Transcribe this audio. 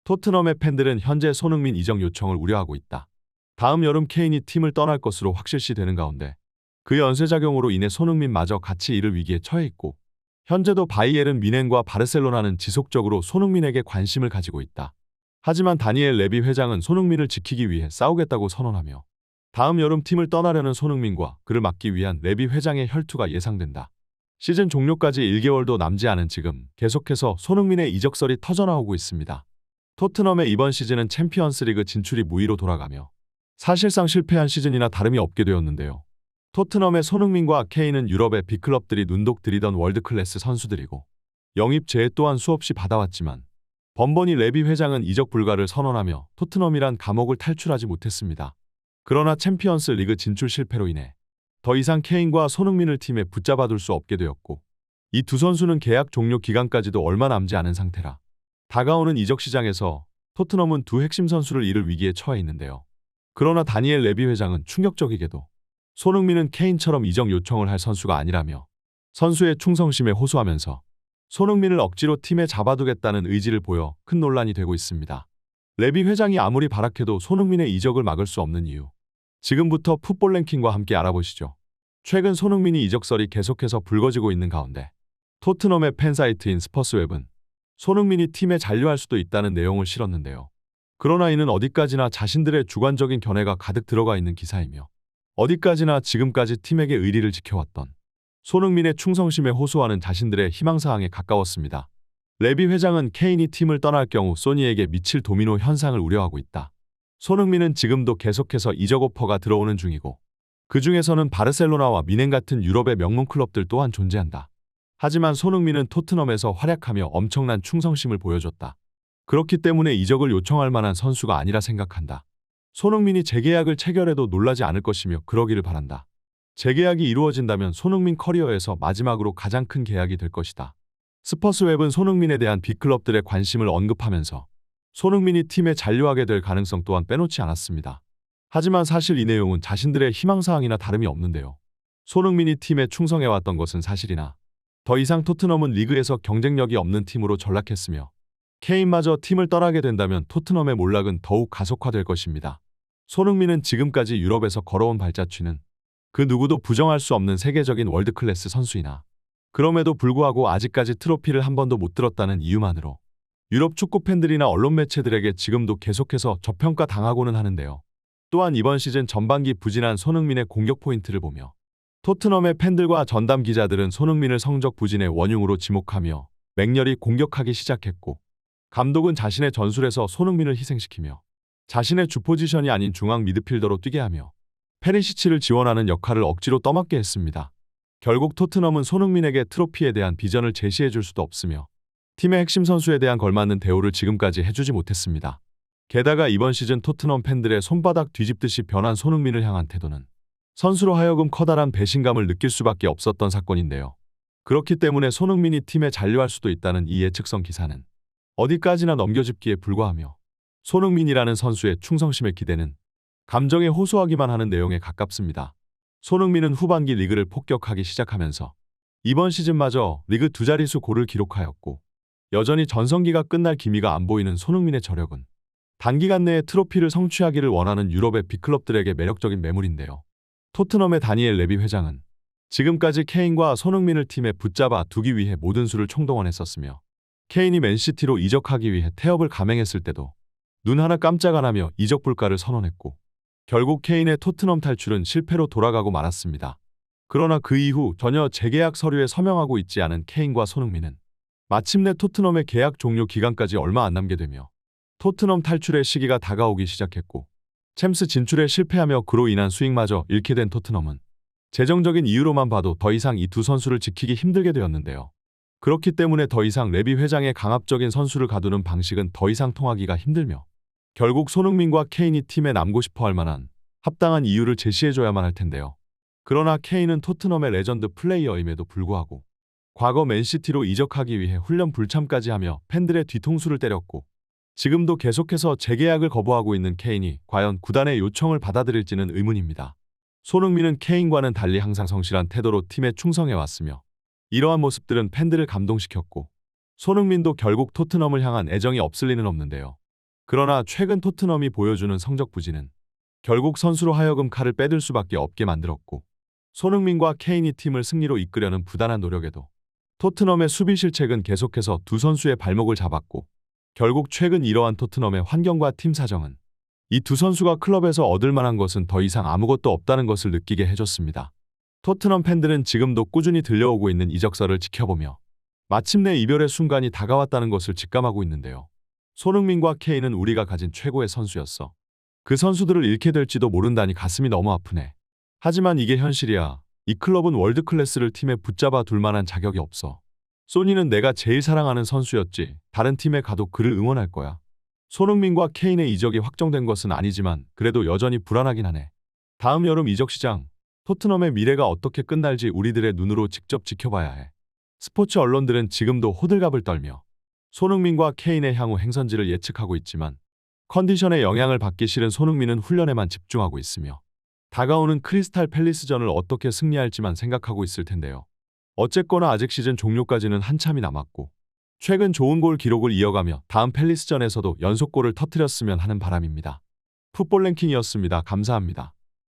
토트넘의 팬들은 현재 손흥민 이적 요청을 우려하고 있다. 다음 여름 케인이 팀을 떠날 것으로 확실시되는 가운데 그 연쇄작용으로 인해 손흥민마저 같이 이를 위기에 처해 있고, 현재도 바이에른 뮌헨과 바르셀로나는 지속적으로 손흥민에게 관심을 가지고 있다. 하지만 다니엘 레비 회장은 손흥민을 지키기 위해 싸우겠다고 선언하며 다음 여름 팀을 떠나려는 손흥민과 그를 막기 위한 레비 회장의 혈투가 예상된다. 시즌 종료까지 1개월도 남지 않은 지금 계속해서 손흥민의 이적설이 터져나오고 있습니다. 토트넘의 이번 시즌은 챔피언스리그 진출이 무의로 돌아가며 사실상 실패한 시즌이나 다름이 없게 되었는데요. 토트넘의 손흥민과 케인은 유럽의 빅클럽들이 눈독 들이던 월드클래스 선수들이고 영입 제의 또한 수없이 받아왔지만 번번이 레비 회장은 이적 불가를 선언하며 토트넘이란 감옥을 탈출하지 못했습니다. 그러나 챔피언스 리그 진출 실패로 인해 더 이상 케인과 손흥민을 팀에 붙잡아둘 수 없게 되었고, 이 두 선수는 계약 종료 기간까지도 얼마 남지 않은 상태라 다가오는 이적 시장에서 토트넘은 두 핵심 선수를 잃을 위기에 처해 있는데요. 그러나 다니엘 레비 회장은 충격적이게도 손흥민은 케인처럼 이적 요청을 할 선수가 아니라며 선수의 충성심에 호소하면서 손흥민을 억지로 팀에 잡아두겠다는 의지를 보여 큰 논란이 되고 있습니다. 레비 회장이 아무리 발악해도 손흥민의 이적을 막을 수 없는 이유. 지금부터 풋볼 랭킹과 함께 알아보시죠. 최근 손흥민이 이적설이 계속해서 불거지고 있는 가운데 토트넘의 팬사이트인 스퍼스웹은 손흥민이 팀에 잔류할 수도 있다는 내용을 실었는데요. 그러나 이는 어디까지나 자신들의 주관적인 견해가 가득 들어가 있는 기사이며 어디까지나 지금까지 팀에게 의리를 지켜왔던 손흥민의 충성심에 호소하는 자신들의 희망사항에 가까웠습니다. 레비 회장은 케인이 팀을 떠날 경우 소니에게 미칠 도미노 현상을 우려하고 있다. 손흥민은 지금도 계속해서 이적 오퍼가 들어오는 중이고 그 중에서는 바르셀로나와 뮌헨 같은 유럽의 명문 클럽들 또한 존재한다. 하지만 손흥민은 토트넘에서 활약하며 엄청난 충성심을 보여줬다. 그렇기 때문에 이적을 요청할 만한 선수가 아니라 생각한다. 손흥민이 재계약을 체결해도 놀라지 않을 것이며 그러기를 바란다. 재계약이 이루어진다면 손흥민 커리어에서 마지막으로 가장 큰 계약이 될 것이다. 스퍼스웹은 손흥민에 대한 빅클럽들의 관심을 언급하면서 손흥민이 팀에 잔류하게 될 가능성 또한 빼놓지 않았습니다. 하지만 사실 이 내용은 자신들의 희망사항이나 다름이 없는데요. 손흥민이 팀에 충성해왔던 것은 사실이나 더 이상 토트넘은 리그에서 경쟁력이 없는 팀으로 전락했으며 케인마저 팀을 떠나게 된다면 토트넘의 몰락은 더욱 가속화될 것입니다. 손흥민은 지금까지 유럽에서 걸어온 발자취는 그 누구도 부정할 수 없는 세계적인 월드클래스 선수이나 그럼에도 불구하고 아직까지 트로피를 한 번도 못 들었다는 이유만으로 유럽 축구 팬들이나 언론 매체들에게 지금도 계속해서 저평가 당하고는 하는데요. 또한 이번 시즌 전반기 부진한 손흥민의 공격 포인트를 보며 토트넘의 팬들과 전담 기자들은 손흥민을 성적 부진의 원흉으로 지목하며 맹렬히 공격하기 시작했고, 감독은 자신의 전술에서 손흥민을 희생시키며 자신의 주 포지션이 아닌 중앙 미드필더로 뛰게 하며 페리시치를 지원하는 역할을 억지로 떠맡게 했습니다. 결국 토트넘은 손흥민에게 트로피에 대한 비전을 제시해줄 수도 없으며 팀의 핵심 선수에 대한 걸맞는 대우를 지금까지 해주지 못했습니다. 게다가 이번 시즌 토트넘 팬들의 손바닥 뒤집듯이 변한 손흥민을 향한 태도는 선수로 하여금 커다란 배신감을 느낄 수밖에 없었던 사건인데요. 그렇기 때문에 손흥민이 팀에 잔류할 수도 있다는 이 예측성 기사는 어디까지나 넘겨짚기에 불과하며 손흥민이라는 선수의 충성심의 기대는 감정에 호소하기만 하는 내용에 가깝습니다. 손흥민은 후반기 리그를 폭격하기 시작하면서 이번 시즌마저 리그 두 자릿수 골을 기록하였고, 여전히 전성기가 끝날 기미가 안 보이는 손흥민의 저력은 단기간 내에 트로피를 성취하기를 원하는 유럽의 빅클럽들에게 매력적인 매물인데요. 토트넘의 다니엘 레비 회장은 지금까지 케인과 손흥민을 팀에 붙잡아 두기 위해 모든 수를 총동원했었으며 케인이 맨시티로 이적하기 위해 태업을 감행했을 때도 눈 하나 깜짝 안 하며 이적 불가를 선언했고, 결국 케인의 토트넘 탈출은 실패로 돌아가고 말았습니다. 그러나 그 이후 전혀 재계약 서류에 서명하고 있지 않은 케인과 손흥민은 마침내 토트넘의 계약 종료 기간까지 얼마 안 남게 되며 토트넘 탈출의 시기가 다가오기 시작했고, 챔스 진출에 실패하며 그로 인한 수익마저 잃게 된 토트넘은 재정적인 이유로만 봐도 더 이상 이 두 선수를 지키기 힘들게 되었는데요. 그렇기 때문에 더 이상 레비 회장의 강압적인 선수를 가두는 방식은 더 이상 통하기가 힘들며 결국 손흥민과 케인이 팀에 남고 싶어 할 만한 합당한 이유를 제시해줘야만 할 텐데요. 그러나 케인은 토트넘의 레전드 플레이어임에도 불구하고 과거 맨시티로 이적하기 위해 훈련 불참까지 하며 팬들의 뒤통수를 때렸고, 지금도 계속해서 재계약을 거부하고 있는 케인이 과연 구단의 요청을 받아들일지는 의문입니다. 손흥민은 케인과는 달리 항상 성실한 태도로 팀에 충성해왔으며 이러한 모습들은 팬들을 감동시켰고, 손흥민도 결국 토트넘을 향한 애정이 없을 리는 없는데요. 그러나 최근 토트넘이 보여주는 성적 부진은 결국 선수로 하여금 칼을 빼들 수밖에 없게 만들었고, 손흥민과 케인이 팀을 승리로 이끄려는 부단한 노력에도 토트넘의 수비 실책은 계속해서 두 선수의 발목을 잡았고, 결국 최근 이러한 토트넘의 환경과 팀 사정은 이 두 선수가 클럽에서 얻을 만한 것은 더 이상 아무것도 없다는 것을 느끼게 해줬습니다. 토트넘 팬들은 지금도 꾸준히 들려오고 있는 이적설을 지켜보며 마침내 이별의 순간이 다가왔다는 것을 직감하고 있는데요. 손흥민과 케인은 우리가 가진 최고의 선수였어. 그 선수들을 잃게 될지도 모른다니 가슴이 너무 아프네. 하지만 이게 현실이야. 이 클럽은 월드클래스를 팀에 붙잡아 둘 만한 자격이 없어. 소니는 내가 제일 사랑하는 선수였지. 다른 팀에 가도 그를 응원할 거야. 손흥민과 케인의 이적이 확정된 것은 아니지만 그래도 여전히 불안하긴 하네. 다음 여름 이적 시장, 토트넘의 미래가 어떻게 끝날지 우리들의 눈으로 직접 지켜봐야 해. 스포츠 언론들은 지금도 호들갑을 떨며 손흥민과 케인의 향후 행선지를 예측하고 있지만, 컨디션에 영향을 받기 싫은 손흥민은 훈련에만 집중하고 있으며 다가오는 크리스탈 팰리스전을 어떻게 승리할지만 생각하고 있을 텐데요. 어쨌거나 아직 시즌 종료까지는 한참이 남았고, 최근 좋은 골 기록을 이어가며 다음 팰리스전에서도 연속골을 터뜨렸으면 하는 바람입니다. 풋볼 랭킹이었습니다. 감사합니다.